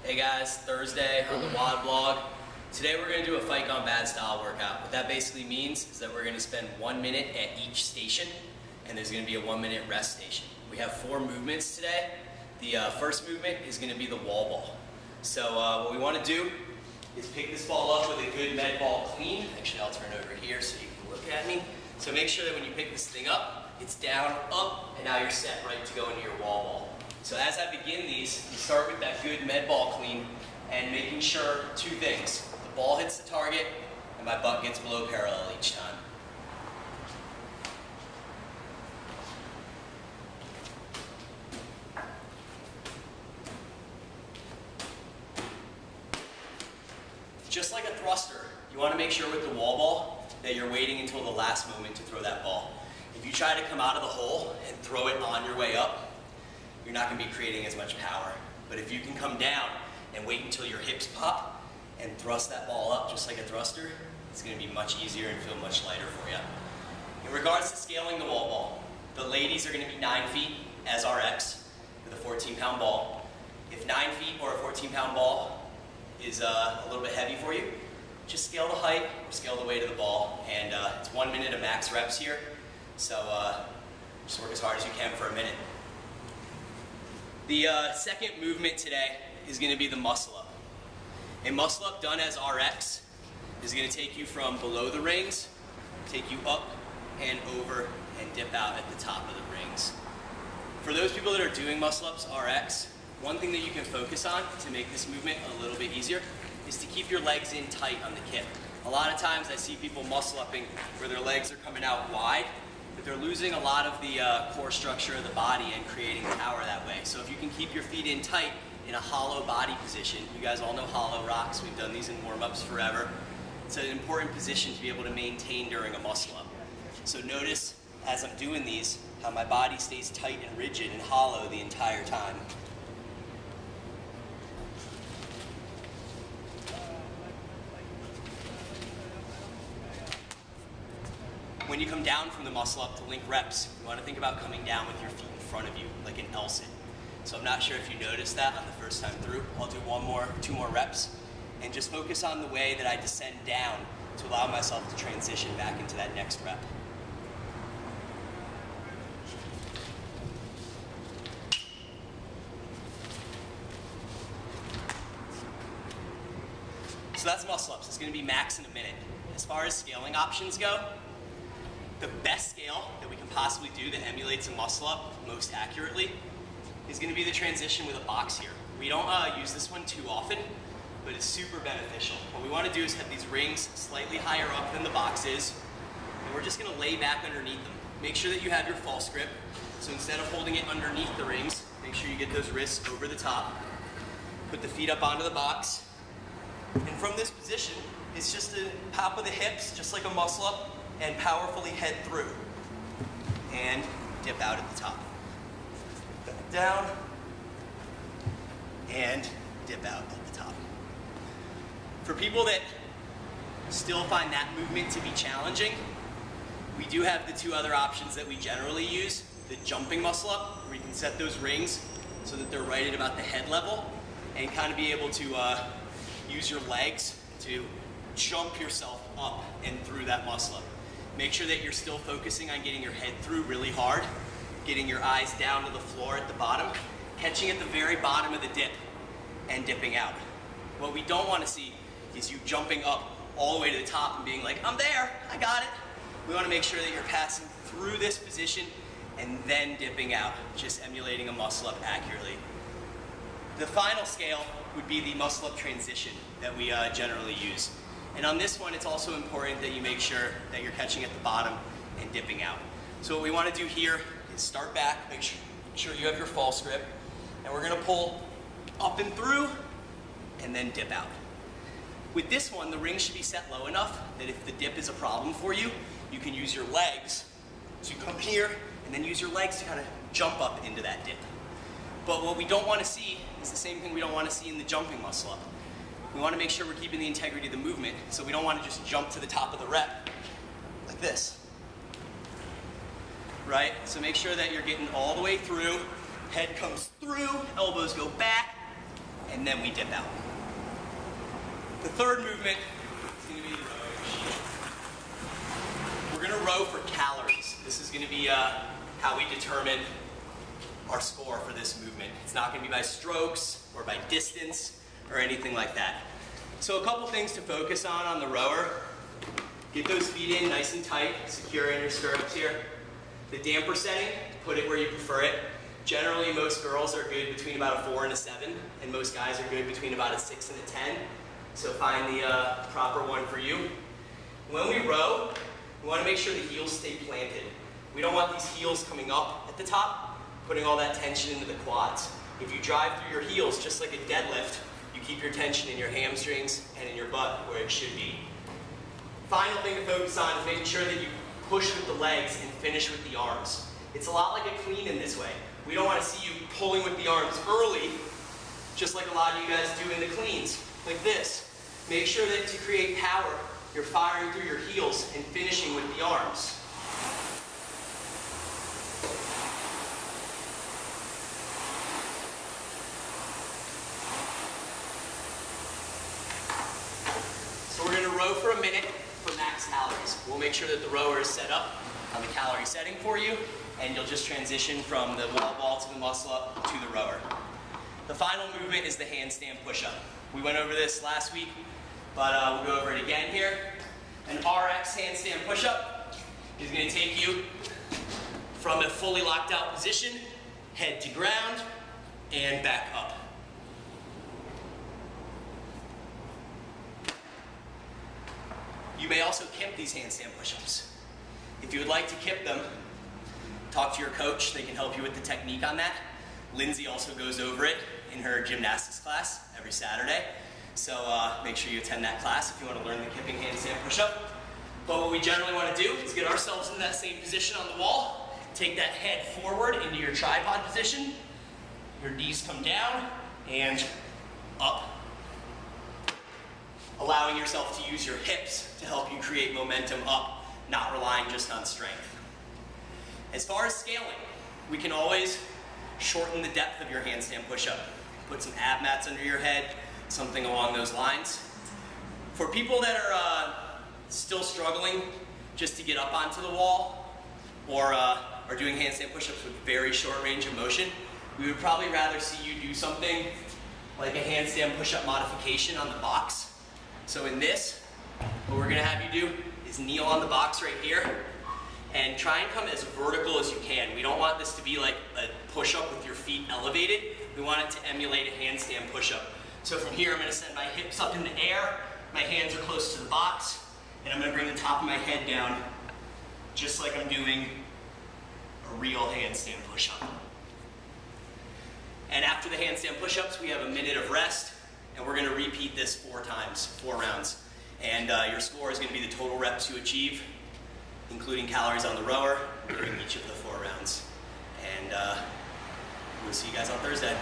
Hey guys, Thursday on the WOD blog. Today we're going to do a Fight Gone Bad style workout. What that basically means is that we're going to spend 1 minute at each station, and there's going to be a 1 minute rest station. We have 4 movements today. The first movement is going to be the wall ball. So what we want to do is pick this ball up with a good med ball clean. Actually, I'll turn over here so you can look at me. So make sure that when you pick this thing up, it's down, up, and now you're set right to go into your wall ball. So as I begin these, you start with that good med ball clean and making sure 2 things. The ball hits the target and my butt gets below parallel each time. Just like a thruster, you want to make sure with the wall ball that you're waiting until the last moment to throw that ball. If you try to come out of the hole and throw it on your way up, you're not going to be creating as much power. But if you can come down and wait until your hips pop and thrust that ball up just like a thruster, it's going to be much easier and feel much lighter for you. In regards to scaling the wall ball, the ladies are going to be 9 feet as RX with a 14-pound ball. If 9 feet or a 14-pound ball is a little bit heavy for you, just scale the height or scale the weight of the ball. And it's 1 minute of max reps here, so just work as hard as you can for a minute. The second movement today is going to be the muscle up. A muscle up done as RX is going to take you from below the rings, take you up and over and dip out at the top of the rings. For those people that are doing muscle ups RX, one thing that you can focus on to make this movement a little bit easier is to keep your legs in tight on the kip. A lot of times I see people muscle upping where their legs are coming out wide, but they're losing a lot of the core structure of the body and creating power that way. So if you can keep your feet in tight in a hollow body position, you guys all know hollow rocks, we've done these in warm-ups forever. It's an important position to be able to maintain during a muscle up. So notice as I'm doing these, how my body stays tight and rigid and hollow the entire time. When you come down from the muscle up to link reps, you want to think about coming down with your feet in front of you, like an L sit. So I'm not sure if you noticed that on the first time through. I'll do 2 more reps, and just focus on the way that I descend down to allow myself to transition back into that next rep. So that's muscle ups. It's going to be max in a minute. As far as scaling options go, the best scale that we can possibly do that emulates a muscle up most accurately is going to be the transition with a box here. We don't use this one too often, but it's super beneficial. What we want to do is have these rings slightly higher up than the box is, and we're just going to lay back underneath them. Make sure that you have your false grip. So instead of holding it underneath the rings, make sure you get those wrists over the top. Put the feet up onto the box. And from this position, it's just a pop of the hips, just like a muscle up, and powerfully head through. And dip out at the top. Back down, and dip out at the top. For people that still find that movement to be challenging, we do have the 2 other options that we generally use. The jumping muscle up, where you can set those rings so that they're right at about the head level, and kind of be able to use your legs to jump yourself up and through that muscle up. Make sure that you're still focusing on getting your head through really hard, getting your eyes down to the floor at the bottom, catching at the very bottom of the dip, and dipping out. What we don't want to see is you jumping up all the way to the top and being like, I'm there, I got it. We want to make sure that you're passing through this position and then dipping out, just emulating a muscle up accurately. The final scale would be the muscle up transition that we generally use. And on this one, it's also important that you make sure that you're catching at the bottom and dipping out. So what we want to do here is start back, make sure you have your false grip, and we're going to pull up and through, and then dip out. With this one, the ring should be set low enough that if the dip is a problem for you, you can use your legs to come here, and then use your legs to kind of jump up into that dip. But what we don't want to see is the same thing we don't want to see in the jumping muscle up. We want to make sure we're keeping the integrity of the movement, so we don't want to just jump to the top of the rep like this. Right? So make sure that you're getting all the way through, head comes through, elbows go back, and then we dip out. The third movement is going to be the rowing machine. We're going to row for calories. This is going to be how we determine our score for this movement. It's not going to be by strokes or by distance or anything like that. So a couple things to focus on the rower. Get those feet in nice and tight, secure in your stirrups here. The damper setting, put it where you prefer it. Generally, most girls are good between about a 4 and a 7, and most guys are good between about a 6 and a 10. So find the proper one for you. When we row, we want to make sure the heels stay planted. We don't want these heels coming up at the top, putting all that tension into the quads. If you drive through your heels, just like a deadlift, you keep your tension in your hamstrings and in your butt where it should be. Final thing to focus on is making sure that you push with the legs and finish with the arms. It's a lot like a clean in this way. We don't want to see you pulling with the arms early, just like a lot of you guys do in the cleans, like this. Make sure that to create power, you're firing through your heels and finishing with the arms. So we're going to row for a minute for max calories. We'll make sure that the rower is set up on the calorie setting for you, and you'll just transition from the wall ball to the muscle up to the rower. The final movement is the handstand push-up. We went over this last week, but we'll go over it again here. An RX handstand push-up is going to take you from a fully locked out position, head to ground, and back up. You may also kip these handstand push-ups. If you would like to kip them, talk to your coach. They can help you with the technique on that. Lindsay also goes over it in her gymnastics class every Saturday. So make sure you attend that class if you want to learn the kipping handstand push-up. But what we generally want to do is get ourselves into that same position on the wall. Take that head forward into your tripod position. Your knees come down and up. Allowing yourself to use your hips to help you create momentum up, not relying just on strength. As far as scaling, we can always shorten the depth of your handstand push-up. Put some ab mats under your head, something along those lines. For people that are still struggling just to get up onto the wall or are doing handstand push-ups with very short range of motion, we would probably rather see you do something like a handstand push-up modification on the box. So in this, what we're going to have you do is kneel on the box right here and try and come as vertical as you can. We don't want this to be like a push-up with your feet elevated. We want it to emulate a handstand push-up. So from here, I'm going to send my hips up in the air, my hands are close to the box, and I'm going to bring the top of my head down just like I'm doing a real handstand push-up. And after the handstand push-ups, we have a minute of rest, and we're going to repeat this 4 times, 4 rounds. And your score is going to be the total reps you achieve, including calories on the rower during each of the 4 rounds. And we'll see you guys on Thursday.